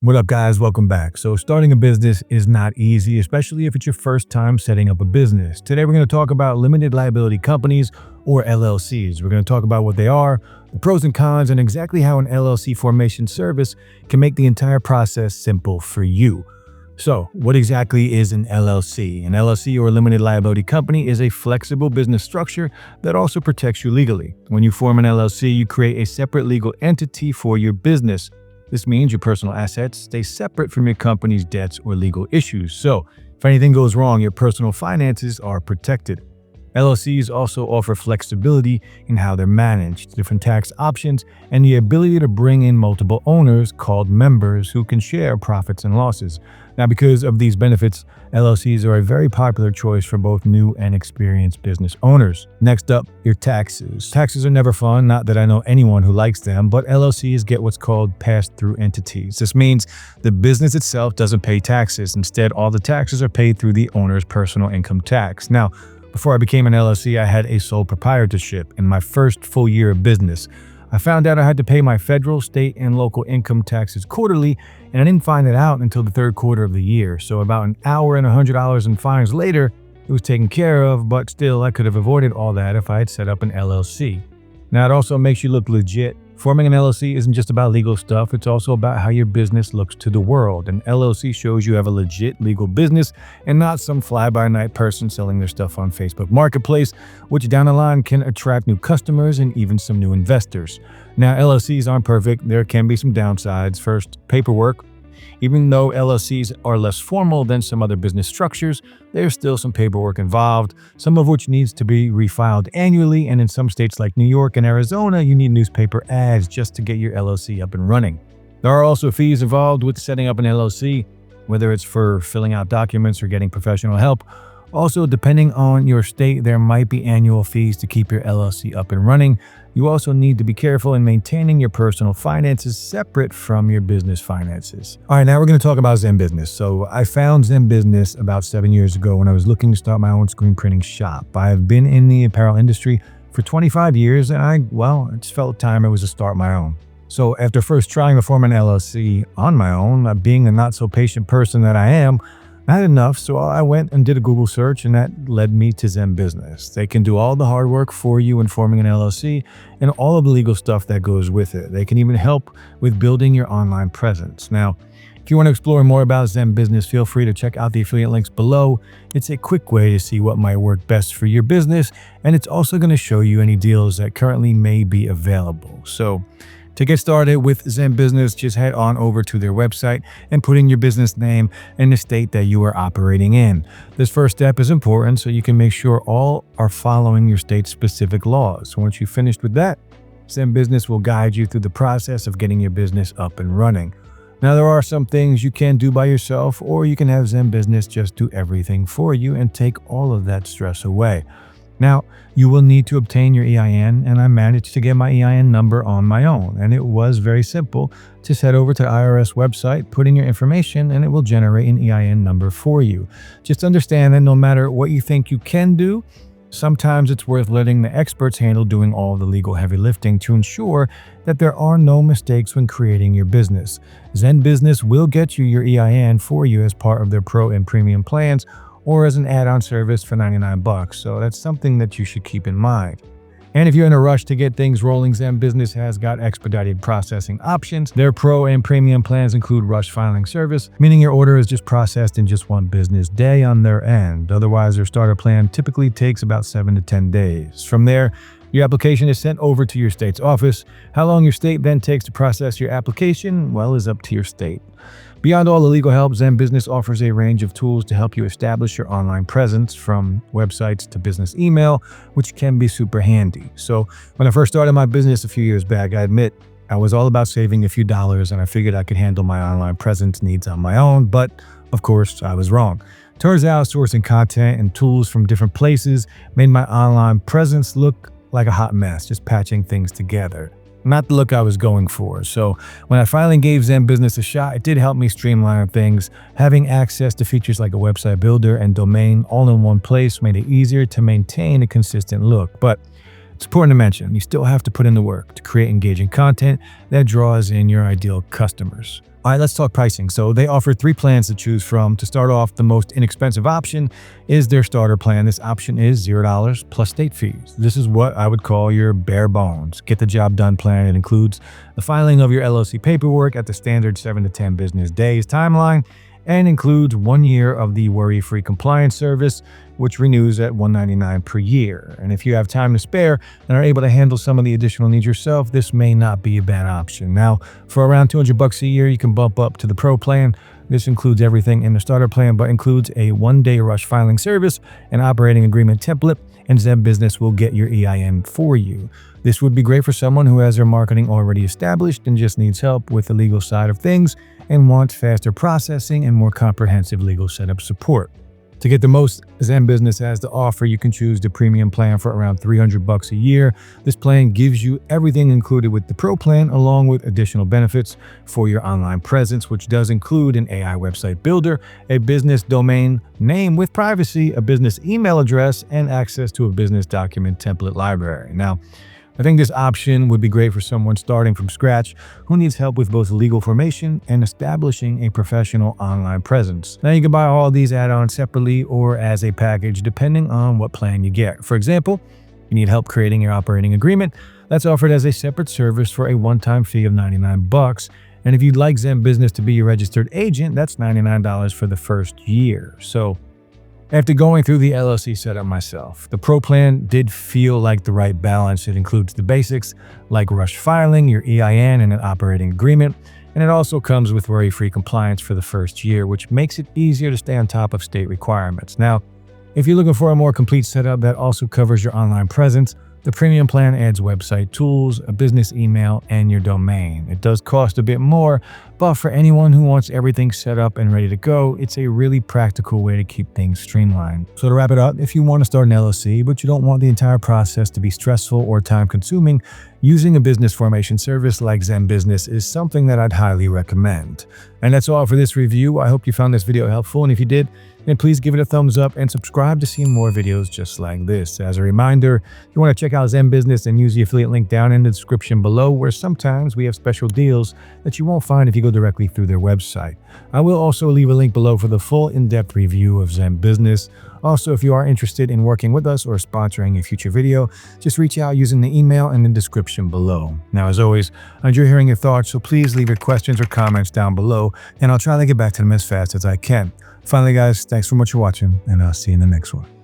What up, guys? Welcome back. So, starting a business is not easy, especially if it's your first time setting up a business. Today, we're going to talk about limited liability companies or LLCs. We're going to talk about what they are, the pros and cons, and exactly how an LLC formation service can make the entire process simple for you. So, what exactly is an LLC? An LLC or limited liability company is a flexible business structure that also protects you legally. When you form an LLC, you create a separate legal entity for your business. This means your personal assets stay separate from your company's debts or legal issues. So, if anything goes wrong, your personal finances are protected. LLCs also offer flexibility in how they're managed, different tax options, and the ability to bring in multiple owners called members who can share profits and losses. Now, because of these benefits, LLCs are a very popular choice for both new and experienced business owners. Next up, your taxes. Taxes are never fun, not that I know anyone who likes them, but LLCs get what's called pass-through entities. This means the business itself doesn't pay taxes. Instead, all the taxes are paid through the owner's personal income tax. Now, before I became an LLC, I had a sole proprietorship in my first full year of business. I found out I had to pay my federal, state, and local income taxes quarterly, and I didn't find it out until the third quarter of the year. So about an hour and $100 in fines later, it was taken care of, but still I could have avoided all that if I had set up an LLC. Now, it also makes you look legit. Forming an LLC isn't just about legal stuff, it's also about how your business looks to the world. An LLC shows you have a legit legal business and not some fly-by-night person selling their stuff on Facebook Marketplace, which down the line can attract new customers and even some new investors. Now, LLCs aren't perfect. There can be some downsides. First, paperwork. Even though LLCs are less formal than some other business structures, there's still some paperwork involved, some of which needs to be refiled annually, and in some states like New York and Arizona, you need newspaper ads just to get your LLC up and running. There are also fees involved with setting up an LLC, whether it's for filling out documents or getting professional help. Also, depending on your state, there might be annual fees to keep your LLC up and running. You also need to be careful in maintaining your personal finances separate from your business finances. All right, now we're going to talk about Zenbusiness. So I found Zenbusiness about 7 years ago when I was looking to start my own screen printing shop. I have been in the apparel industry for 25 years, and I just felt time it was to start my own. So after first trying to form an LLC on my own, being the not so patient person that I am, I had enough, so I went and did a Google search, and that led me to Zenbusiness. They can do all the hard work for you in forming an LLC and all of the legal stuff that goes with it. They can even help with building your online presence. Now, if you want to explore more about Zenbusiness, feel free to check out the affiliate links below. It's a quick way to see what might work best for your business, and it's also going to show you any deals that currently may be available. So, to get started with Zenbusiness, just head on over to their website and put in your business name and the state that you are operating in. This first step is important so you can make sure all are following your state's specific laws. Once you've finished with that, Zenbusiness will guide you through the process of getting your business up and running. Now, there are some things you can do by yourself, or you can have Zenbusiness just do everything for you and take all of that stress away. Now, you will need to obtain your EIN, and I managed to get my EIN number on my own, and it was very simple. Just head over to the IRS website, put in your information, and it will generate an EIN number for you. Just understand that no matter what you think you can do, sometimes it's worth letting the experts handle doing all the legal heavy lifting to ensure that there are no mistakes when creating your business. Zenbusiness will get you your EIN for you as part of their Pro and Premium plans, or as an add-on service for $99. So that's something that you should keep in mind. And if you're in a rush to get things rolling, Zenbusiness has got expedited processing options. Their Pro and Premium plans include rush filing service, meaning your order is just processed in just one business day on their end. Otherwise, their starter plan typically takes about 7 to 10 days. From there, your application is sent over to your state's office. How long your state then takes to process your application, is up to your state. Beyond all the legal help, Zenbusiness offers a range of tools to help you establish your online presence, from websites to business email, which can be super handy. So when I first started my business a few years back, I admit I was all about saving a few dollars, and I figured I could handle my online presence needs on my own, but of course I was wrong. Turns out sourcing content and tools from different places made my online presence look like a hot mess, just patching things together. Not the look I was going for. So when I finally gave Zenbusiness a shot, it did help me streamline things. Having access to features like a website builder and domain all in one place made it easier to maintain a consistent look. But it's important to mention, you still have to put in the work to create engaging content that draws in your ideal customers. All right, let's talk pricing. So they offer 3 plans to choose from. To start off, the most inexpensive option is their starter plan. This option is $0 plus state fees. This is what I would call your bare bones. Get the job done plan. It includes the filing of your LLC paperwork at the standard 7 to 10 business days timeline, and includes 1 year of the worry-free compliance service, which renews at $199 per year. And if you have time to spare and are able to handle some of the additional needs yourself, this may not be a bad option. Now, for around $200 a year, you can bump up to the Pro plan. This includes everything in the starter plan, but includes a 1-day rush filing service, an operating agreement template, and Zenbusiness will get your EIN for you. This would be great for someone who has their marketing already established and just needs help with the legal side of things and wants faster processing and more comprehensive legal setup support. To get the most Zenbusiness has to offer, you can choose the premium plan for around $300 a year. This plan gives you everything included with the Pro plan, along with additional benefits for your online presence, which does include an AI website builder, a business domain name with privacy, a business email address, and access to a business document template library. Now, I think this option would be great for someone starting from scratch who needs help with both legal formation and establishing a professional online presence. Now, you can buy all these add-ons separately or as a package depending on what plan you get. For example, you need help creating your operating agreement. That's offered as a separate service for a one-time fee of $99. And if you'd like Zenbusiness to be your registered agent, that's $99 for the first year. So, after going through the LLC setup myself, the Pro plan did feel like the right balance. It includes the basics like rush filing, your EIN, and an operating agreement. And it also comes with worry-free compliance for the first year, which makes it easier to stay on top of state requirements. Now, if you're looking for a more complete setup that also covers your online presence, the premium plan adds website tools, a business email, and your domain. It does cost a bit more, but for anyone who wants everything set up and ready to go, it's a really practical way to keep things streamlined. So to wrap it up, if you want to start an LLC, but you don't want the entire process to be stressful or time-consuming, using a business formation service like Zenbusiness is something that I'd highly recommend. And that's all for this review. I hope you found this video helpful, and if you did, then please give it a thumbs up and subscribe to see more videos just like this. As a reminder, if you want to check out Zenbusiness, then use the affiliate link down in the description below, where sometimes we have special deals that you won't find if you go directly through their website. I will also leave a link below for the full in-depth review of Zenbusiness. Also, if you are interested in working with us or sponsoring a future video, just reach out using the email in the description below. Now, as always, I enjoy hearing your thoughts, so please leave your questions or comments down below, and I'll try to get back to them as fast as I can. Finally, guys, thanks so much for watching, and I'll see you in the next one.